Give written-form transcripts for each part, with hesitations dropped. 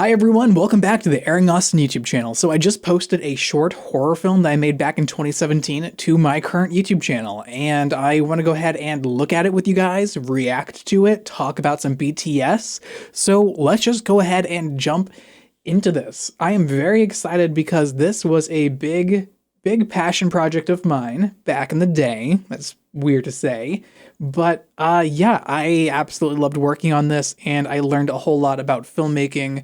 Hi everyone, welcome back to the Airing Austin YouTube channel. So I just posted a short horror film that I made back in 2017 to my current YouTube channel, and I want to go ahead and look at it with you guys, react to it, talk about some BTS. So let's just go ahead and jump into this. I am very excited because this was a big passion project of mine back in the day. That's weird to say, but yeah, I absolutely loved working on this, and I learned a whole lot about filmmaking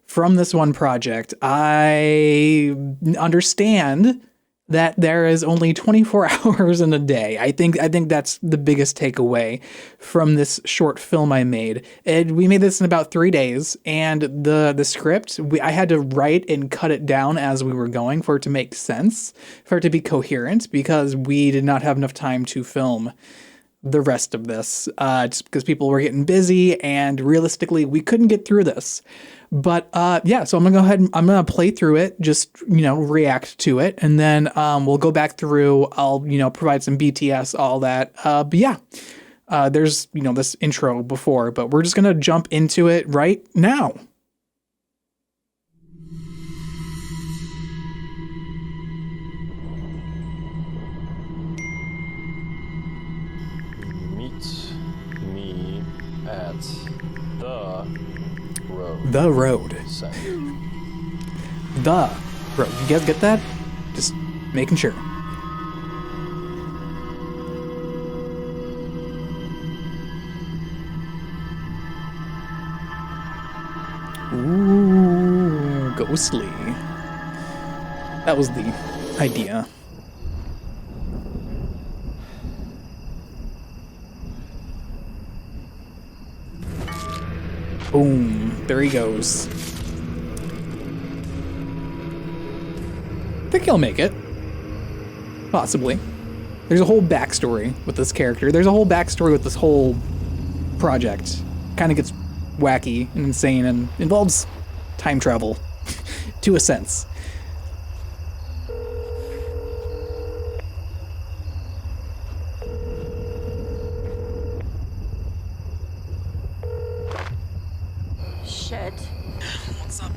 from this one project. I understand that there is only 24 hours in a day. I think that's the biggest takeaway from this short film I made. And we made this in about 3 days, and the script, I had to write and cut it down as we were going for it to make sense, for it to be coherent, because we did not have enough time to film the rest of this, just because people were getting busy, and realistically, we couldn't get through this. But yeah, so I'm gonna go ahead and I'm gonna play through it, just, react to it, and then we'll go back through. I'll, provide some BTS, all that. But yeah, there's, this intro before, but we're just gonna jump into it right now. Meet me at the road. The road. Center. The road. You guys get that? Just making sure. Ooh, ghostly. That was the idea. Boom. There he goes. I think he'll make it. Possibly. There's a whole backstory with this character. There's a whole backstory with this whole project. Kind of gets wacky and insane and involves time travel, to a sense. Shit. What's up?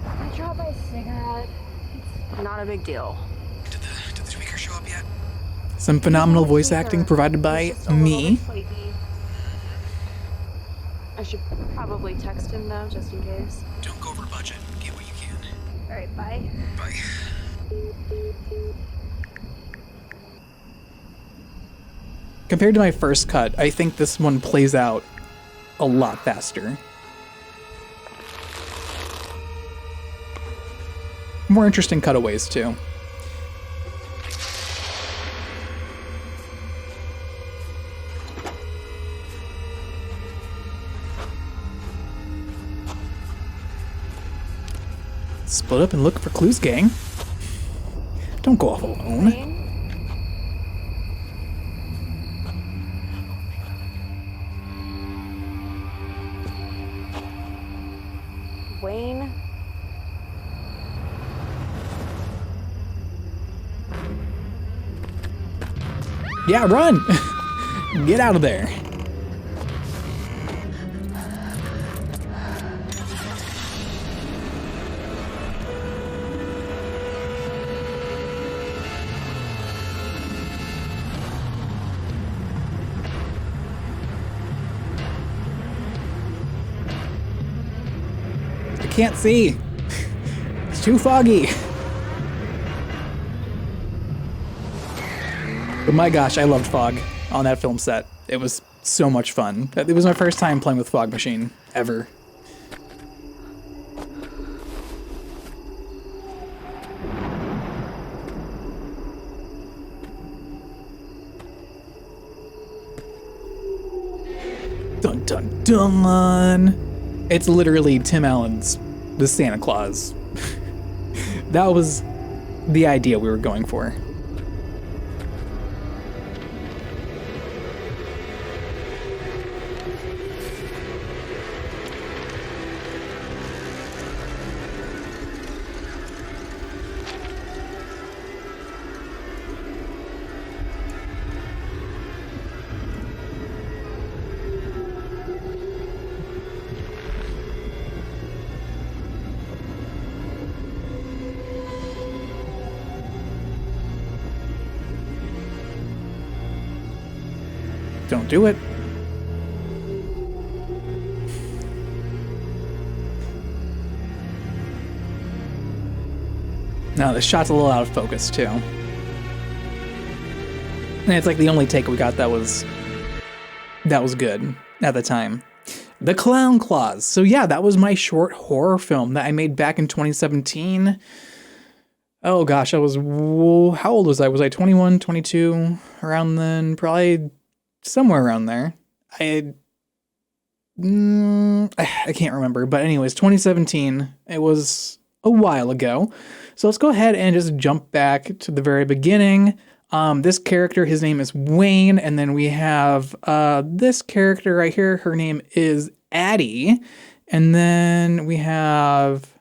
I dropped my cigarette. It's not a big deal. Did the speaker show up yet? Some phenomenal voice acting provided by me. I should probably text him though, just in case. Don't go over budget. Get what you can. Alright, bye. Bye. Compared to my first cut, I think this one plays out a lot faster. More interesting cutaways, too. Split up and look for clues, gang. Don't go off alone. Wayne? Yeah, run! Get out of there. I can't see. It's too foggy. But my gosh, I loved fog on that film set. It was so much fun. It was my first time playing with Fog Machine, ever. Dun dun dun! It's literally Tim Allen's The Santa Claus. That was the idea we were going for. don't do it. No, the shot's a little out of focus too. And it's like the only take we got that was good at the time. The Clown Claws. So yeah, that was my short horror film that I made back in 2017. Oh gosh, how old was I? Was I 21, 22? Around then? Probably somewhere around there. I can't remember, but anyways, 2017. It was a while ago. So let's go ahead and just jump back to the very beginning. This character, his name is Wayne, and then we have this character right here. Her name is Addie, and then we have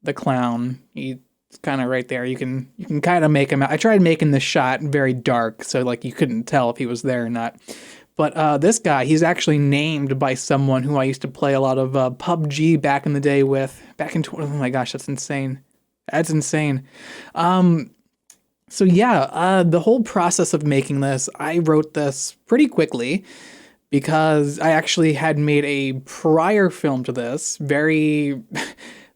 the clown. He's kind of right there. You can kind of make him out. I tried making the shot very dark, so like you couldn't tell if he was there or not. But this guy, he's actually named by someone who I used to play a lot of PUBG back in the day with. Oh my gosh, that's insane. That's insane. So yeah, the whole process of making this, I wrote this pretty quickly because I actually had made a prior film to this, very,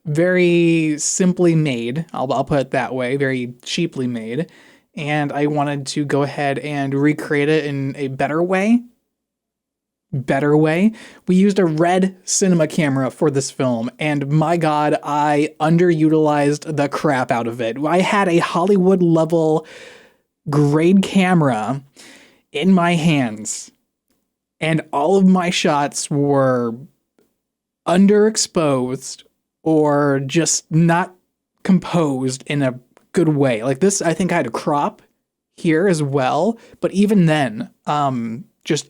very simply made. I'll put it that way, very cheaply made. And I wanted to go ahead and recreate it in a better way. We used a Red cinema camera for this film, and my god, I underutilized the crap out of it. I had a Hollywood level grade camera in my hands, and all of my shots were underexposed or just not composed in a good way. Like this, I think I had a crop here as well, but even then,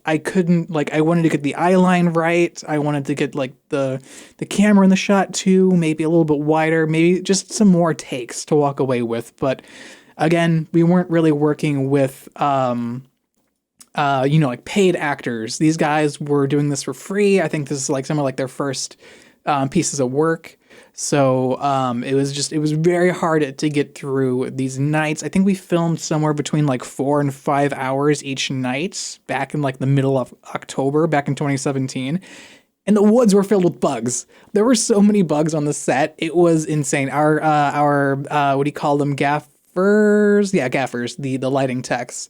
I couldn't, like, I wanted to get the eye line right. I wanted to get like the camera in the shot too, maybe a little bit wider, maybe just some more takes to walk away with. But again, we weren't really working with, like paid actors. These guys were doing this for free. I think this is like some of like their first pieces of work. So it was very hard to get through these nights. I think we filmed somewhere between like 4 and 5 hours each night back in like the middle of October back in 2017. And the woods were filled with bugs. There were so many bugs on the set. It was insane. Our what do you call them? Gaffers? Yeah, gaffers, the lighting techs.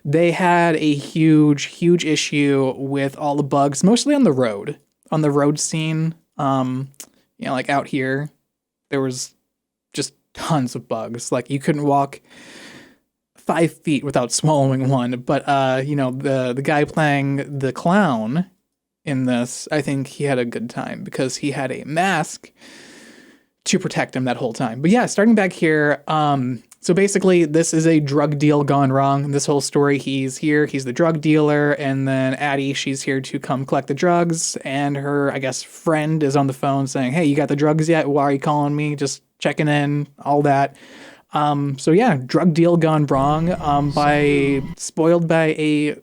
They had a huge issue with all the bugs, mostly on the road scene. Like out here, there was just tons of bugs. Like you couldn't walk 5 feet without swallowing one. But the guy playing the clown in this, I think he had a good time because he had a mask to protect him that whole time. But yeah, starting back here, so basically this is a drug deal gone wrong. This whole story, he's the drug dealer, and then Addie, she's here to come collect the drugs, and her, I guess, friend is on the phone saying, hey, you got the drugs yet? Why are you calling me? Just checking in, all that. So yeah, drug deal gone wrong, spoiled by a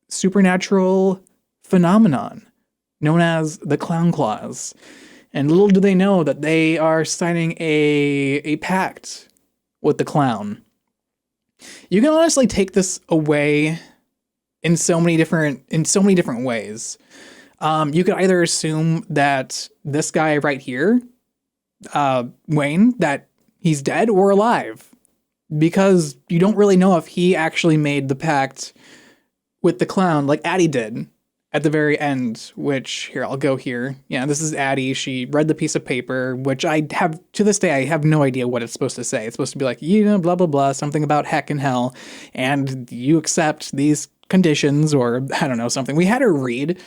supernatural phenomenon known as the Clown Claws. And little do they know that they are signing a pact with the clown. You can honestly take this away in so many different ways. You could either assume that this guy right here, Wayne, that he's dead or alive, because you don't really know if he actually made the pact with the clown like Addie did at the very end, which, here, I'll go here. Yeah, this is Addie. She read the piece of paper, which to this day, I have no idea what it's supposed to say. It's supposed to be like, blah, blah, blah, something about heck and hell, and you accept these conditions, or I don't know, something. We had her read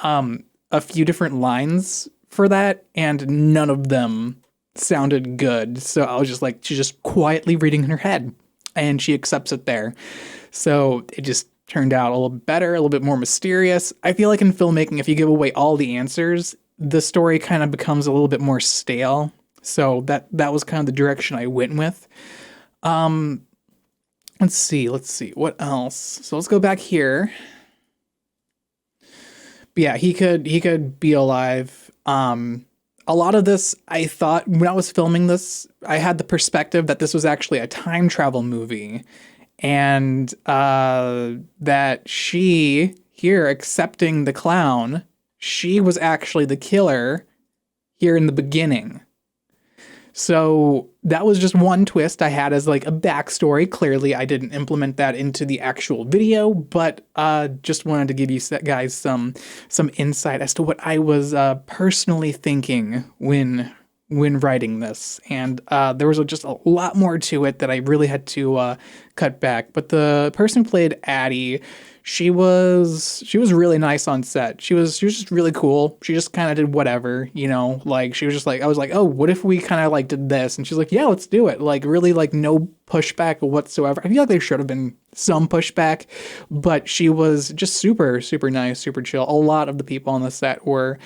a few different lines for that, and none of them sounded good. So I was just like, she's just quietly reading in her head, and she accepts it there. So it just turned out a little better, a little bit more mysterious. I feel like in filmmaking, if you give away all the answers, the story kind of becomes a little bit more stale. So that was kind of the direction I went with. Let's see what else. So let's go back here. But yeah, he could be alive. A lot of this, I thought when I was filming this, I had the perspective that this was actually a time travel movie. And that he here accepting the clown, she was actually the killer here in the beginning. So that was just one twist I had as like a backstory. Clearly, I didn't implement that into the actual video, but just wanted to give you guys some insight as to what I was personally thinking when writing this. And there was just a lot more to it that I really had to cut back. But the person who played Addie, she was really nice on set. She was just really cool. She just kind of did whatever, you know, like she was just like, I was like, oh, what if we kind of like did this? And she's like, yeah, let's do it. Like really like no pushback whatsoever. I feel like there should have been some pushback, but she was just super, super nice, super chill. A lot of the people on the set were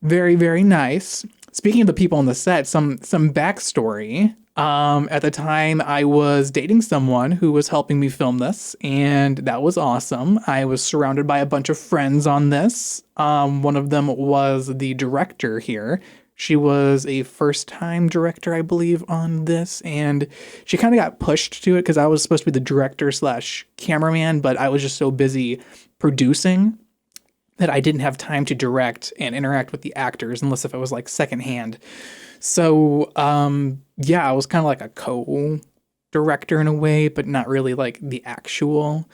very, very nice. Speaking of the people on the set, some backstory. At the time, I was dating someone who was helping me film this, and that was awesome. I was surrounded by a bunch of friends on this. One of them was the director here. She was a first-time director, I believe, on this, and she kind of got pushed to it because I was supposed to be the director / cameraman, but I was just so busy producing that I didn't have time to direct and interact with the actors unless if it was like secondhand. So, yeah, I was kind of like a co-director in a way, but not really like the actual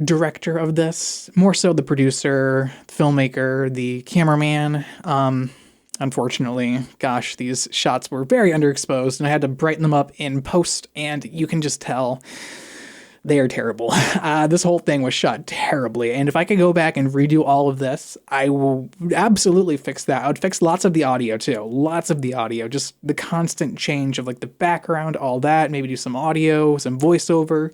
director of this. More so the producer, filmmaker, the cameraman. Unfortunately, gosh, these shots were very underexposed and I had to brighten them up in post, and you can just tell they are terrible. This whole thing was shot terribly, and if I could go back and redo all of this, I will absolutely fix that. I would fix lots of the audio too. Lots of the audio, just the constant change of like the background, all that, maybe do some audio, some voiceover,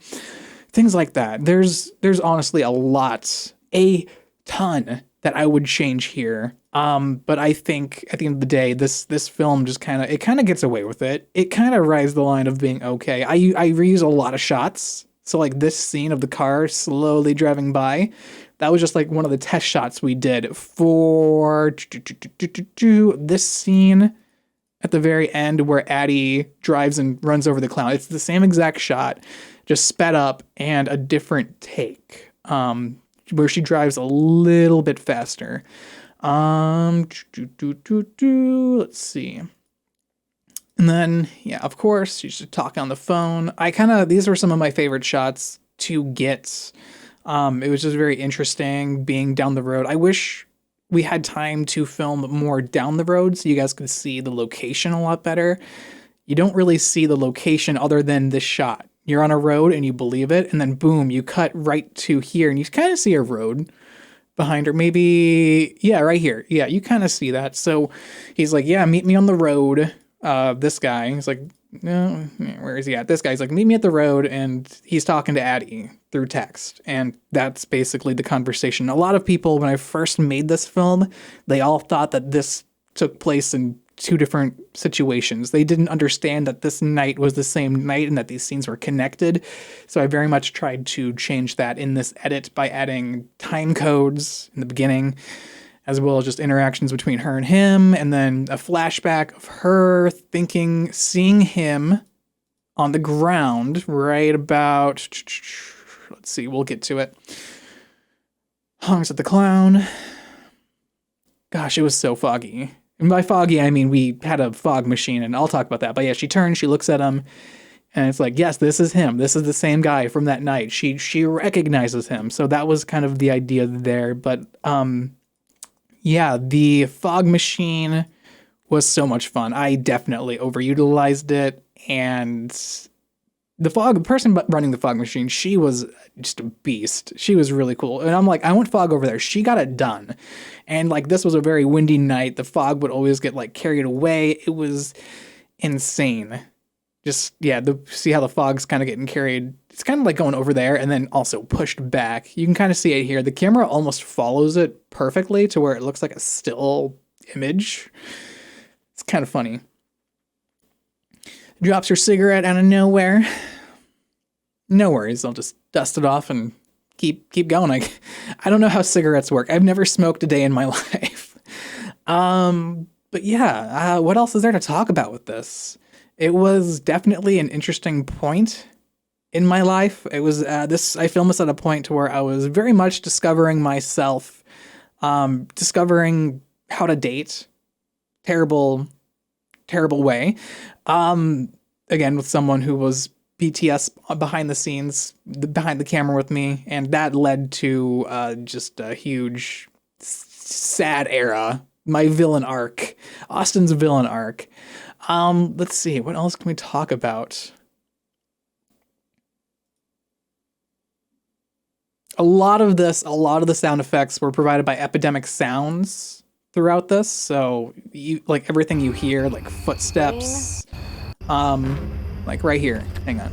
things like that. There's honestly a ton that I would change here. But I think at the end of the day, this film just kind of gets away with it. It kind of rides the line of being okay. I reuse a lot of shots. So like this scene of the car slowly driving by, that was just like one of the test shots we did for this scene at the very end where Addie drives and runs over the clown. It's the same exact shot, just sped up and a different take, where she drives a little bit faster. Let's see. And then, yeah, of course, she's just talking on the phone. These were some of my favorite shots to get. It was just very interesting being down the road. I wish we had time to film more down the road so you guys could see the location a lot better. You don't really see the location other than this shot. You're on a road and you believe it, and then boom, you cut right to here and you kind of see a road behind her. Maybe, yeah, right here. Yeah, you kind of see that. So he's like, yeah, meet me on the road. This guy, he's like, no, where is he at? This guy's like, meet me at the road, and he's talking to Addie through text, and that's basically the conversation. A lot of people, when I first made this film, they all thought that this took place in two different situations. They didn't understand that this night was the same night and that these scenes were connected. So I very much tried to change that in this edit by adding time codes in the beginning, as well as just interactions between her and him, and then a flashback of her seeing him on the ground right about, let's see, we'll get to it. Honks at the clown. Gosh, it was so foggy. And by foggy, I mean we had a fog machine, and I'll talk about that. But yeah, she turns, she looks at him, and it's like, yes, this is him. This is the same guy from that night. She recognizes him. So that was kind of the idea there. But yeah, the fog machine was so much fun. I definitely overutilized it, and the person running the fog machine, she was just a beast. She was really cool. And I'm like, I want fog over there. She got it done. And like, this was a very windy night. The fog would always get like carried away. It was insane. Just, yeah, see how the fog's kind of getting carried. It's kind of like going over there and then also pushed back. You can kind of see it here. The camera almost follows it perfectly to where it looks like a still image. It's kind of funny. Drops her cigarette out of nowhere. No worries, I'll just dust it off and keep going. I don't know how cigarettes work. I've never smoked a day in my life. But yeah, what else is there to talk about with this? It was definitely an interesting point in my life. It was I filmed this at a point to where I was very much discovering myself, discovering how to date. Terrible, terrible way. Again, with someone who was BTS behind the scenes, behind the camera with me, and that led to just a huge, sad era. My villain arc, Austin's villain arc. Let's see, what else can we talk about? A lot of the sound effects were provided by Epidemic Sounds throughout this. So you like everything you hear, like footsteps, like right here. Hang on.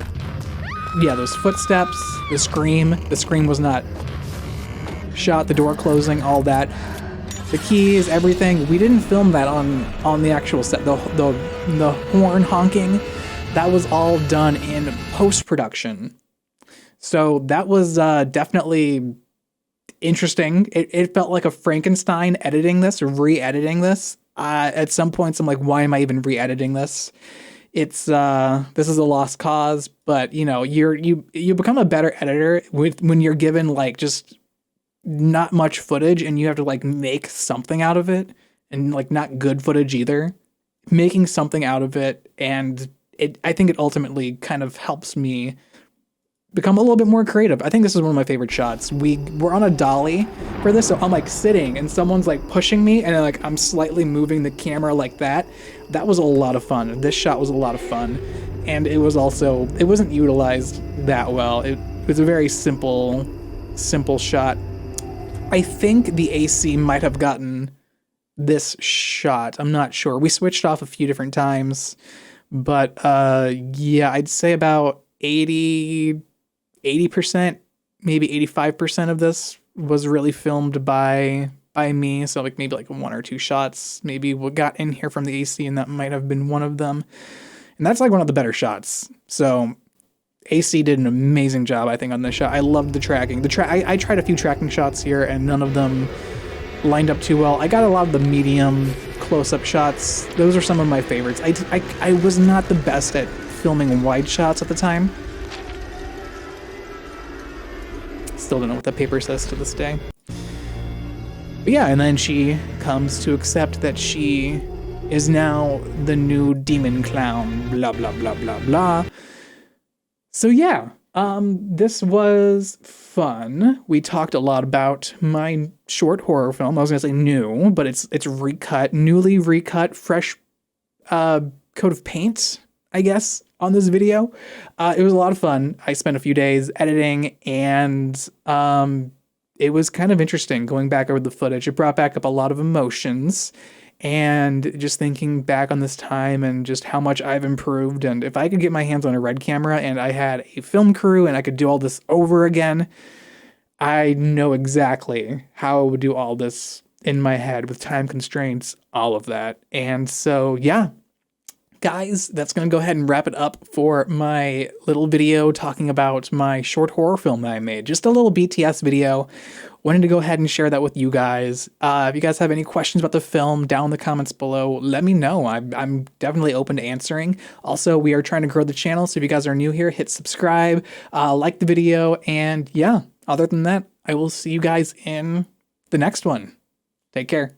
Yeah, those footsteps, the scream. The scream was not shot. The door closing, all that. The keys, everything. We didn't film that on the actual set. The horn honking, that was all done in post-production. So that was definitely interesting. It felt like a Frankenstein editing this, re-editing this. At some points, I'm like, why am I even re-editing this? It's this is a lost cause, but you know, you become a better editor when you're given like just not much footage and you have to like make something out of it, and like not good footage either. Making something out of it, and I think it ultimately kind of helps me become a little bit more creative. I think this is one of my favorite shots. We're on a dolly for this, so I'm like sitting and someone's like pushing me and like I'm slightly moving the camera like that. That was a lot of fun. This shot was a lot of fun. And it wasn't utilized that well. It was a very simple shot. I think the AC might have gotten this shot. I'm not sure. We switched off a few different times, but yeah, I'd say about 80%, maybe 85% of this was really filmed by me. So like maybe like one or two shots maybe what got in here from the AC, and that might have been one of them. And that's like one of the better shots. So AC did an amazing job, I think, on this shot. I loved the tracking. I tried a few tracking shots here and none of them lined up too well. I got a lot of the medium close-up shots. Those are some of my favorites. I was not the best at filming wide shots at the time. Still don't know what that paper says to this day. But yeah, and then she comes to accept that she is now the new demon clown, blah, blah, blah, blah, blah. So yeah, this was fun. We talked a lot about my short horror film. I was gonna say new, but it's recut, newly recut, fresh coat of paint, I guess, on this video. It was a lot of fun. I spent a few days editing, and it was kind of interesting going back over the footage. It brought back up a lot of emotions, and just thinking back on this time and just how much I've improved. And if I could get my hands on a Red camera and I had a film crew and I could do all this over again, I know exactly how I would do all this in my head with time constraints, all of that. And so, yeah. Guys, that's going to go ahead and wrap it up for my little video talking about my short horror film that I made. Just a little BTS video. Wanted to go ahead and share that with you guys. If you guys have any questions about the film, down in the comments below, let me know. I'm definitely open to answering. Also, we are trying to grow the channel, so if you guys are new here, hit subscribe, like the video, and yeah, other than that, I will see you guys in the next one. Take care.